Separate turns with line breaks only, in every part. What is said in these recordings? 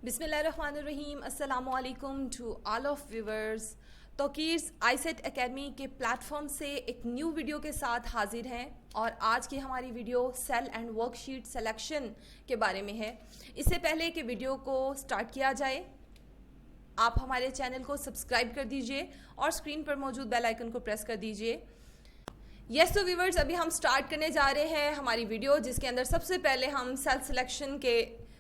बिस्मिल्लाहिर्रहमानिर्रहीम, अस्सलामुअलैकुम to all of viewers. तोकीर्स I-CET एकेडमी के प्लेटफॉर्म से एक न्यू वीडियो के साथ हाजिर हैं और आज की हमारी video cell and worksheet selection के बारे में है। इससे पहले कि वीडियो को स्टार्ट किया जाए, आप हमारे चैनल को सब्सक्राइब कर दीजिए और स्क्रीन पर मौजूद बेल आइकन को प्रेस कर दीजिए। यस तो व्यूवर्स, अभी हम स्टार्ट करने जा रहे हैं हमारी वीडियो, जिसके अंदर सबसे पहले हम सेल सिलेक्शन के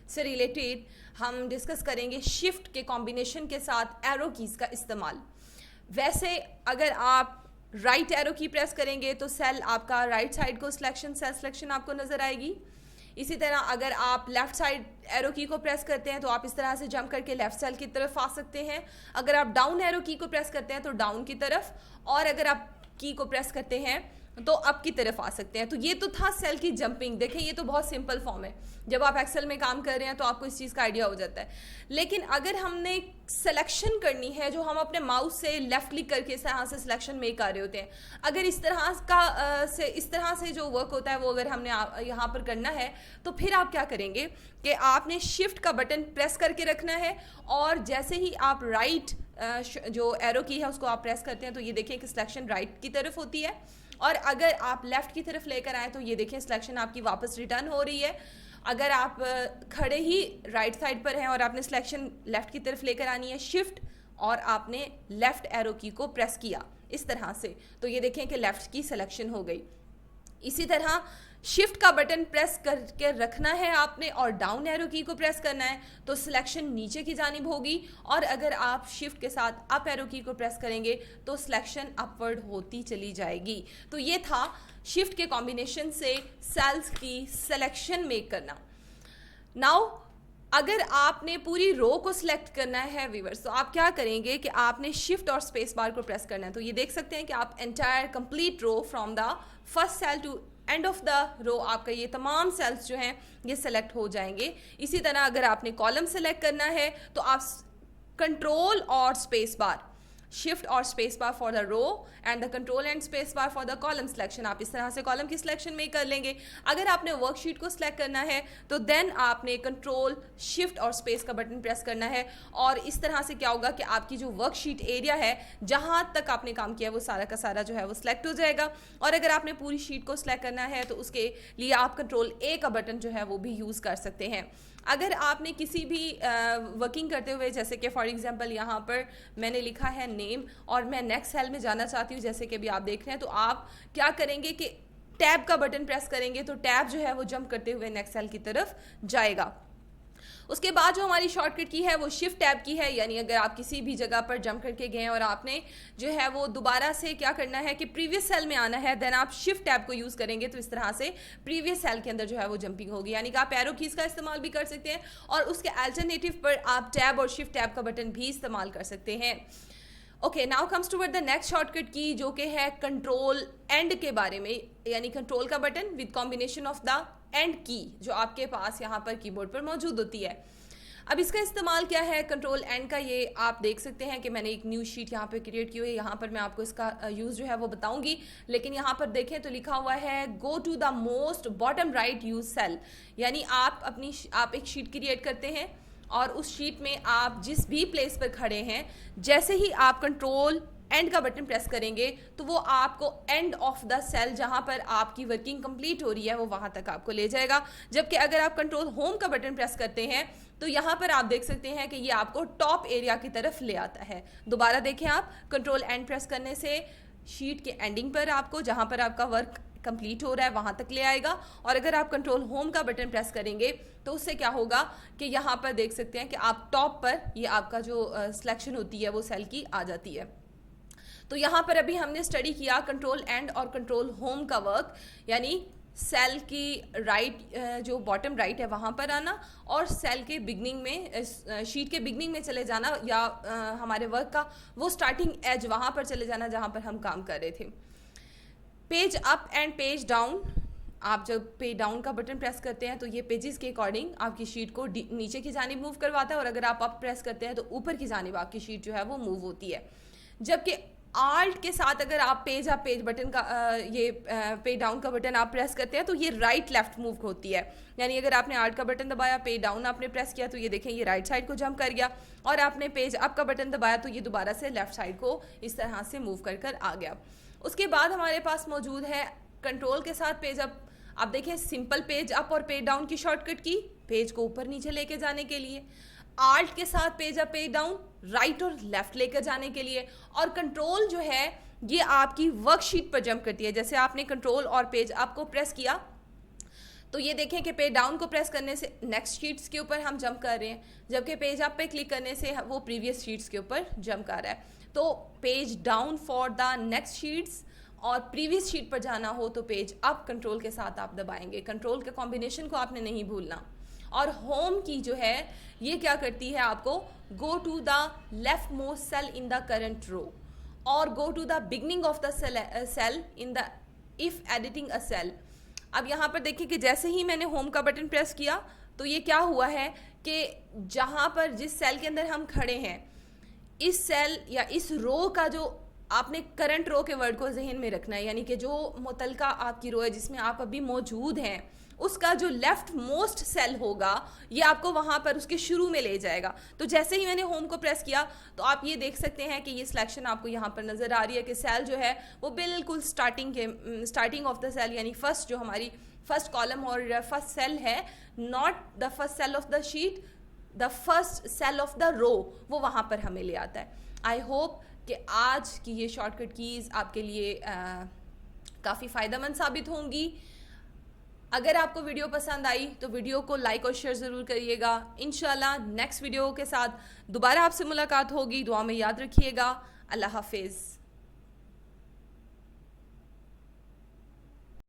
से रिलेटेड हम डिस्कस करेंगे शिफ्ट के कॉम्बिनेशन के साथ एरो कीज़ का इस्तेमाल। वैसे अगर आप राइट एरो की प्रेस करेंगे तो सेल आपका राइट साइड को सेल सिलेक्शन आपको नज़र आएगी। इसी तरह अगर आप लेफ़्ट साइड एरो की को प्रेस करते हैं तो आप इस तरह से जंप करके लेफ़्ट सेल की तरफ आ सकते हैं। अगर आप डाउन एरो की को प्रेस करते हैं तो डाउन की तरफ, और अगर आप की को प्रेस करते हैं तो अप की तरफ आ सकते हैं। तो ये तो था सेल की जंपिंग। देखें, ये तो बहुत सिंपल फॉर्म है। जब आप एक्सेल में काम कर रहे हैं तो आपको इस चीज़ का आइडिया हो जाता है। लेकिन अगर हमने सिलेक्शन करनी है, जो हम अपने माउस से लेफ्ट क्लिक करके इस तरह से सिलेक्शन मेक कर रहे होते हैं, अगर इस तरह से जो वर्क होता है वो अगर हमने यहाँ पर करना है तो फिर आप क्या करेंगे कि आपने शिफ्ट का बटन प्रेस करके रखना है, और जैसे ही आप राइट जो एरो की है उसको आप प्रेस करते हैं तो ये देखें कि सिलेक्शन राइट की तरफ होती है, और अगर आप लेफ़्ट की तरफ लेकर आए तो ये देखें सिलेक्शन आपकी वापस रिटर्न हो रही है। अगर आप खड़े ही राइट साइड पर हैं और आपने सिलेक्शन लेफ़्ट की तरफ लेकर आनी है शिफ्ट, और आपने लेफ़्ट एरो की को प्रेस किया इस तरह से, तो ये देखें कि लेफ़्ट की सिलेक्शन हो गई। इसी तरह शिफ्ट का बटन प्रेस करके रखना है आपने, और डाउन एरो की को प्रेस करना है तो सिलेक्शन नीचे की जानिब होगी, और अगर आप शिफ्ट के साथ अप एरो की को प्रेस करेंगे तो सिलेक्शन अपवर्ड होती चली जाएगी। तो ये था शिफ्ट के कॉम्बिनेशन से सेल्स की सिलेक्शन मेक करना। नाउ अगर आपने पूरी रो को सिलेक्ट करना है व्यूअर्स, तो आप क्या करेंगे कि आपने शिफ्ट और स्पेस बार को प्रेस करना है। तो ये देख सकते हैं कि आप entire complete row from the first cell to end of the row, आपका ये तमाम सेल्स जो हैं ये सेलेक्ट हो जाएंगे। इसी तरह अगर आपने कॉलम सेलेक्ट करना है तो आप कंट्रोल और स्पेस बार, शिफ्ट और space bar for the row and the control and space bar for the column selection, आप इस तरह से कॉलम की सिलेक्शन में कर लेंगे। अगर आपने वर्कशीट को सिलेक्ट करना है तो देन आपने कंट्रोल शिफ्ट और स्पेस का बटन प्रेस करना है, और इस तरह से क्या होगा कि आपकी जो वर्कशीट एरिया है जहां तक आपने काम किया वो सारा का सारा जो है वो सिलेक्ट हो जाएगा। और अगर आपने पूरी शीट को सिलेक्ट करना है तो उसके लिए आप कंट्रोल ए का बटन जो है वो भी यूज़ कर सकते हैं। अगर आपने किसी भी वर्किंग करते हुए, जैसे कि फॉर एग्जांपल यहाँ पर मैंने लिखा है नेम और मैं नेक्स्ट सेल में जाना चाहती हूँ, जैसे कि अभी आप देख रहे हैं, तो आप क्या करेंगे कि टैब का बटन प्रेस करेंगे तो टैब जो है वो जंप करते हुए नेक्स्ट सेल की तरफ जाएगा। उसके बाद जो हमारी शॉर्टकट की है वो शिफ्ट टैब की है, यानी अगर आप किसी भी जगह पर जंप करके गए और आपने जो है वो दोबारा से क्या करना है कि प्रीवियस सेल में आना है, देन आप शिफ्ट टैब को यूज़ करेंगे तो इस तरह से प्रीवियस सेल के अंदर जो है वो जंपिंग होगी। यानी कि आप एरो कीज़ का इस्तेमाल भी कर सकते हैं और उसके अल्टरनेटिव पर आप टैब और शिफ्ट टैब का बटन भी इस्तेमाल कर सकते हैं। Okay, now comes toward the next shortcut की, जो कि है कंट्रोल एंड के बारे में, यानी कंट्रोल का button with combination of the end की जो आपके पास यहाँ पर कीबोर्ड पर मौजूद होती है। अब इसका इस्तेमाल क्या है कंट्रोल एंड का, ये आप देख सकते हैं कि मैंने एक न्यू शीट यहाँ पे क्रिएट की हुई है। यहाँ पर मैं आपको इसका यूज़ जो है वो बताऊंगी, लेकिन यहाँ पर देखें तो लिखा हुआ है go to the most bottom right use cell, यानी आप एक शीट क्रिएट करते हैं और उस शीट में आप जिस भी प्लेस पर खड़े हैं, जैसे ही आप कंट्रोल एंड का बटन प्रेस करेंगे तो वो आपको एंड ऑफ द सेल जहां पर आपकी वर्किंग कंप्लीट हो रही है वो वहां तक आपको ले जाएगा। जबकि अगर आप कंट्रोल होम का बटन प्रेस करते हैं तो यहाँ पर आप देख सकते हैं कि ये आपको टॉप एरिया की तरफ ले आता है। दोबारा देखें, आप कंट्रोल एंड प्रेस करने से शीट के एंडिंग पर आपको जहां पर आपका वर्क कंप्लीट हो रहा है वहां तक ले आएगा, और अगर आप कंट्रोल होम का बटन प्रेस करेंगे तो उससे क्या होगा कि यहाँ पर देख सकते हैं कि आप टॉप पर ये आपका जो सिलेक्शन होती है वो सेल की आ जाती है। तो यहाँ पर अभी हमने स्टडी किया कंट्रोल एंड और कंट्रोल होम का वर्क, यानी सेल की राइट जो बॉटम राइट है वहाँ पर आना, और सेल के बिगनिंग में शीट के बिगनिंग में चले जाना, या हमारे वर्क का वो स्टार्टिंग एज वहाँ पर चले जाना जहाँ पर हम काम कर रहे थे। Page up and page down, आप जब पेज डाउन का बटन प्रेस करते हैं तो ये पेजेस के अकॉर्डिंग आपकी शीट को नीचे की जानिब मूव करवाता है, और अगर आप अप प्रेस करते हैं तो ऊपर की जानिब आपकी शीट जो है वो मूव होती है। जबकि आल्ट के साथ अगर आप पेज बटन का ये पे डाउन का बटन आप प्रेस करते हैं तो ये राइट लेफ्ट मूव होती है। यानी अगर आपने आल्ट का बटन दबाया, पे डाउन आपने प्रेस किया तो ये देखें ये राइट साइड को जंप कर गया, और आपने पेज अप का बटन दबाया तो ये दोबारा से लेफ्ट साइड को इस तरह से मूव कर कर आ गया। उसके बाद हमारे पास मौजूद है कंट्रोल के साथ पेज अप। आप देखें सिंपल पेज अप और पेज डाउन की शॉर्टकट की, पेज को ऊपर नीचे लेके जाने के लिए, आल्ट के साथ page up page down right और लेफ्ट लेकर जाने के लिए, और कंट्रोल जो है ये आपकी वर्कशीट पर जंप करती है। जैसे आपने कंट्रोल और पेज अप को प्रेस किया तो ये देखें कि पेज डाउन को प्रेस करने से नेक्स्ट शीट्स के ऊपर हम जंप कर रहे हैं, जबकि पेज अप पे क्लिक करने से वो प्रीवियस शीट्स के ऊपर जंप कर रहा है। तो page down for the next sheets और प्रीवियस शीट पर जाना हो तो पेज अप कंट्रोल के साथ आप दबाएंगे। कंट्रोल के कॉम्बिनेशन को आपने नहीं भूलना। और होम की जो है ये क्या करती है, आपको go to the leftmost cell in the current row और go to the beginning of the cell in the if editing a cell. अब यहाँ पर देखिए कि जैसे ही मैंने होम का बटन प्रेस किया तो ये क्या हुआ है कि जहाँ पर जिस सेल के अंदर हम खड़े हैं, इस सेल या इस रो का जो आपने करंट रो के वर्ड को जहन में रखना है, यानी कि जो मुतलका आपकी रो है जिसमें आप अभी मौजूद हैं उसका जो लेफ्ट मोस्ट सेल होगा ये आपको वहां पर उसके शुरू में ले जाएगा। तो जैसे ही मैंने होम को प्रेस किया तो आप ये देख सकते हैं कि ये सिलेक्शन आपको यहाँ पर नज़र आ रही है कि सेल जो है वो बिल्कुल स्टार्टिंग ऑफ द सेल, यानी फर्स्ट जो हमारी फर्स्ट कॉलम और फर्स्ट सेल है, not the first cell of the sheet, the first cell of the row, वो वहाँ पर हमें ले आता है। आई होप कि आज की ये शॉर्टकट कीज़ आपके लिए काफ़ी फ़ायदेमंद साबित होंगी। अगर आपको वीडियो पसंद आई तो वीडियो को लाइक और शेयर ज़रूर करिएगा। इंशाल्लाह नेक्स्ट वीडियो के साथ दोबारा आपसे मुलाकात होगी। दुआ में याद रखिएगा। अल्लाह हाफिज़।